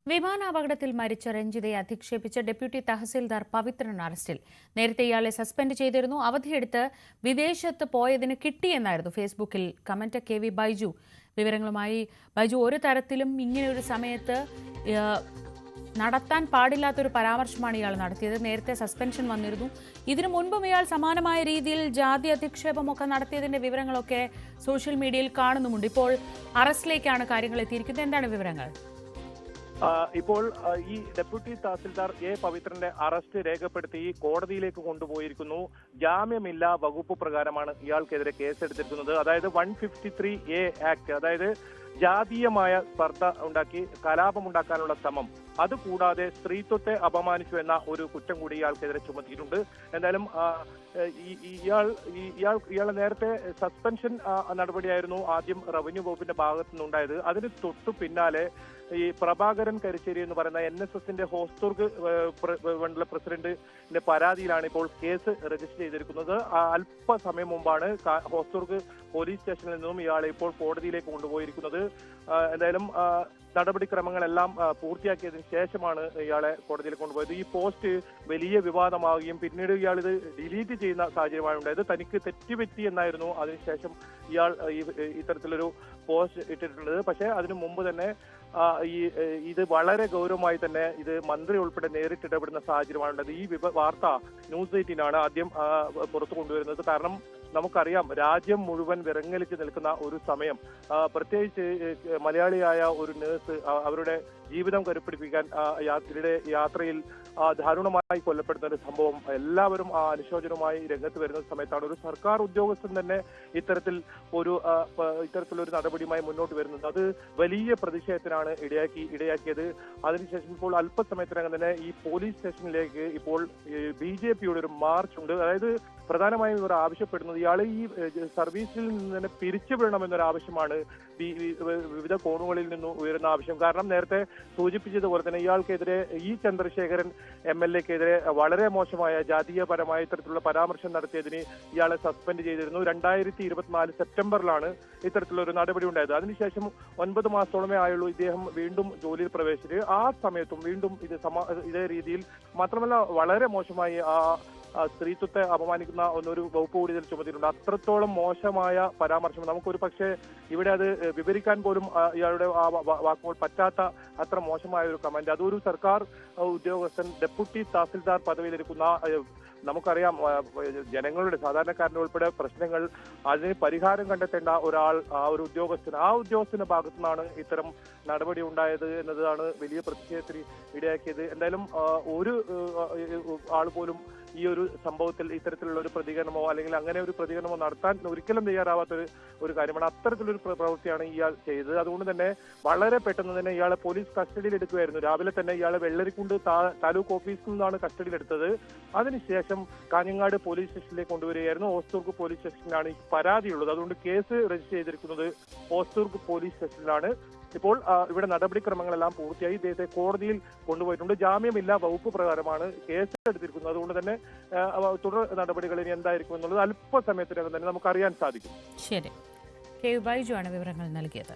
വിമാനാപകടത്തിൽ മരിച്ച രഞ്ജിതയെ അധിക്ഷേപിച്ച ഡെപ്യൂട്ടി തഹസിൽദാർ പവിത്രൻ അറസ്റ്റിൽ. നേരത്തെ ഇയാളെ സസ്പെൻഡ് ചെയ്തിരുന്നു. അവധിയെടുത്ത് വിദേശത്ത് പോയതിന് കിട്ടിയെന്നായിരുന്നു ഫേസ്ബുക്കിൽ കമന്റ്. KV ബൈജു വിവരങ്ങളുമായി. ബൈജു, ഒരു തരത്തിലും ഇങ്ങനെയൊരു സമയത്ത് നടത്താൻ പാടില്ലാത്തൊരു പരാമർശമാണ് ഇയാൾ നടത്തിയത്. നേരത്തെ സസ്പെൻഷൻ വന്നിരുന്നു. ഇതിനു മുൻപും ഇയാൾ സമാനമായ രീതിയിൽ ജാതി അധിക്ഷേപമൊക്കെ നടത്തിയതിന്റെ വിവരങ്ങളൊക്കെ സോഷ്യൽ മീഡിയയിൽ കാണുന്നുമുണ്ട്. ഇപ്പോൾ അറസ്റ്റിലേക്കാണ് കാര്യങ്ങൾ എത്തിയിരിക്കുന്നത്. എന്താണ് വിവരങ്ങൾ? ഇപ്പോൾ ഈ ഡെപ്യൂട്ടി തഹസിൽദാർ പവിത്രന്റെ അറസ്റ്റ് രേഖപ്പെടുത്തി കോടതിയിലേക്ക് കൊണ്ടുപോയിരിക്കുന്നു. ജാമ്യമില്ലാ വകുപ്പ് പ്രകാരമാണ് ഇയാൾക്കെതിരെ കേസെടുത്തിരിക്കുന്നത്. അതായത് 153A ആക്ട്, അതായത് ജാതീയമായ സ്പർദ്ധ ഉണ്ടാക്കി കലാപമുണ്ടാക്കാനുള്ള ശ്രമം, അതുകൂടാതെ സ്ത്രീത്വത്തെ അപമാനിച്ചു എന്ന ഒരു കുറ്റം കൂടി ഇയാൾക്കെതിരെ ചുമത്തിയിട്ടുണ്ട്. എന്തായാലും ഇയാൾ നേരത്തെ സസ്പെൻഷൻ നടപടിയായിരുന്നു ആദ്യം റവന്യൂ വകുപ്പിന്റെ ഭാഗത്തു നിന്നുണ്ടായത്. അതിന് തൊട്ടു പിന്നാലെ ഈ പ്രഭാകരൻ കരിശ്ശേരി എന്ന് പറയുന്ന NSSന്റെ ഹോസ്ദുർഗ് മണ്ഡല പ്രസിഡന്റിന്റെ പരാതിയിലാണ് ഇപ്പോൾ കേസ് രജിസ്റ്റർ ചെയ്തിരിക്കുന്നത്. അല്പസമയം മുമ്പാണ് ഹോസ്ദുർഗ് പോലീസ് സ്റ്റേഷനിൽ നിന്നും ഇയാളെ ഇപ്പോൾ കോടതിയിലേക്ക് കൊണ്ടുപോയിരിക്കുന്നത്. എന്തായാലും നടപടിക്രമങ്ങളെല്ലാം പൂർത്തിയാക്കിയതിനു ശേഷമാണ് ഇയാളെ കോടതിയിൽ കൊണ്ടുപോയത്. ഈ പോസ്റ്റ് വലിയ വിവാദമാവുകയും പിന്നീട് ഇയാൾ ഇത് ഡിലീറ്റ് ചെയ്യുന്ന സാഹചര്യമാണ് ഉണ്ടായത്. തനിക്ക് തെറ്റുപറ്റി എന്നായിരുന്നു അതിനുശേഷം ഇയാൾ ഇത്തരത്തിലൊരു പോസ്റ്റ് ഇട്ടിട്ടുള്ളത്. പക്ഷേ അതിനു മുമ്പ് തന്നെ ഇത് വളരെ ഗൗരവമായി തന്നെ ഇത് മന്ത്രി ഉൾപ്പെടെ നേരിട്ട് ഇടപെടുന്ന സാഹചര്യമാണ് ഉണ്ടായത്. ഈ വാർത്ത ന്യൂസ് 18 ആണ് ആദ്യം പുറത്തു കൊണ്ടുവരുന്നത്. കാരണം നമുക്കറിയാം, രാജ്യം മുഴുവൻ വിറങ്ങലിച്ച് നിൽക്കുന്ന ഒരു സമയം, പ്രത്യേകിച്ച് മലയാളിയായ ഒരു നേഴ്സ് അവരുടെ ജീവിതം കരുപ്പിടിപ്പിക്കാൻ യാത്രയിൽ ദാരുണമായി കൊല്ലപ്പെടുന്ന ഒരു സംഭവം, എല്ലാവരും അനുശോചനവുമായി രംഗത്ത് വരുന്ന സമയത്താണ് ഒരു സർക്കാർ ഉദ്യോഗസ്ഥൻ തന്നെ ഇത്തരത്തിലൊരു നടപടിയുമായി മുന്നോട്ട് വരുന്നത്. അത് വലിയ പ്രതിഷേധത്തിനാണ് ഇടയാക്കിയത്. അതിനുശേഷം ഇപ്പോൾ അല്പസമയത്തിനകം തന്നെ ഈ പോലീസ് സ്റ്റേഷനിലേക്ക് ഇപ്പോൾ BJPയുടെ ഒരു മാർച്ച് ഉണ്ട്. അതായത് പ്രധാനമായും ഇവർ ആവശ്യപ്പെടുന്നത് ഇയാളെ ഈ സർവീസിൽ നിന്ന് തന്നെ പിരിച്ചുവിടണമെന്നൊരു ആവശ്യമാണ് വിവിധ കോണുകളിൽ നിന്ന് ഉയരുന്ന ആവശ്യം. കാരണം നേരത്തെ സൂചിപ്പിച്ചതുപോലെ തന്നെ ഇയാൾക്കെതിരെ ചന്ദ്രശേഖരൻ MLAക്കെതിരെ വളരെ മോശമായ ജാതീയപരമായ ഇത്തരത്തിലുള്ള പരാമർശം നടത്തിയതിന് ഇയാളെ സസ്പെൻഡ് ചെയ്തിരുന്നു. 2024 സെപ്റ്റംബറിലാണ് ഇത്തരത്തിലുള്ള ഒരു നടപടി ഉണ്ടായത്. അതിനുശേഷം 9 മാസത്തോളമേ ആയുള്ളൂ ഇദ്ദേഹം വീണ്ടും ജോലിയിൽ പ്രവേശിച്ചത്. ആ സമയത്തും വീണ്ടും ഇതേ രീതിയിൽ, മാത്രമല്ല വളരെ മോശമായി സ്ത്രീത്വത്തെ അപമാനിക്കുന്ന ഒരു വകുപ്പ് കൂടി ഇതിൽ ചുമത്തിയിട്ടുണ്ട്. അത്രത്തോളം മോശമായ പരാമർശം നമുക്കൊരു പക്ഷേ ഇവിടെ അത് വിവരിക്കാൻ പോലും ഇയാളുടെ വാക്കുകൾ പറ്റാത്ത അത്ര മോശമായ ഒരു കമന്റ്. അതൊരു സർക്കാർ ഉദ്യോഗസ്ഥൻ ഡെപ്യൂട്ടി തഹസിൽദാർ പദവിയിലിരിക്കുന്ന, നമുക്കറിയാം ജനങ്ങളുടെ സാധാരണക്കാരന്റെ ഉൾപ്പെടെ പ്രശ്നങ്ങൾ, അതിന് പരിഹാരം കണ്ടെത്തേണ്ട ഒരാൾ, ഒരു ഉദ്യോഗസ്ഥന്റെ ഭാഗത്തു നിന്നാണ് ഇത്തരം നടപടി ഉണ്ടായത് എന്നതാണ് വലിയ പ്രതിഷേധത്തിന് ഇടയാക്കിയത്. എന്തായാലും ഒരു ആൾ പോലും ഈ ഒരു സംഭവത്തിൽ ഇത്തരത്തിലുള്ള ഒരു പ്രതികരണമോ അല്ലെങ്കിൽ അങ്ങനെ ഒരു പ്രതികരണമോ നടത്താൻ ഒരിക്കലും തയ്യാറാവാത്ത ഒരു കാര്യമാണ്. അത്തരത്തിലൊരു പ്രവൃത്തിയാണ് ഇയാൾ ചെയ്തത്. അതുകൊണ്ട് തന്നെ വളരെ പെട്ടെന്ന് തന്നെ ഇയാളെ പോലീസ് കസ്റ്റഡിയിൽ എടുക്കുകയായിരുന്നു. രാവിലെ തന്നെ ഇയാളെ വെള്ളരിക്കുണ്ട് താലൂക്ക് ഓഫീസിൽ നിന്നാണ് കസ്റ്റഡിയിൽ എടുത്തത്. അതിനുശേഷം കാഞ്ഞങ്ങാട് പോലീസ് സ്റ്റേഷനിലേക്ക് കൊണ്ടുവരികയായിരുന്നു. ഹോസ്ദുർഗ് പോലീസ് സ്റ്റേഷനിലാണ് ഈ പരാതിയുള്ളത്. അതുകൊണ്ട് കേസ് രജിസ്റ്റർ ചെയ്തിരിക്കുന്നത് ഹോസ്ദുർഗ് പോലീസ് സ്റ്റേഷനിലാണ്. ഇപ്പോൾ ഇവിടെ നടപടിക്രമങ്ങളെല്ലാം പൂർത്തിയായി ഇദ്ദേഹത്തെ കോടതിയിൽ കൊണ്ടുപോയിട്ടുണ്ട്. ജാമ്യമില്ലാ വകുപ്പ് പ്രകാരമാണ് കേസ് എടുത്തിരിക്കുന്നത്. അതുകൊണ്ട് തന്നെ തുടർ നടപടികൾ ഇനി എന്തായിരിക്കും എന്നുള്ളത് അല്പസമയത്തിനകം തന്നെ നമുക്ക് അറിയാൻ സാധിക്കും. ശരി, KV ബൈജു ആണ് വിവരങ്ങൾ നൽകിയത്.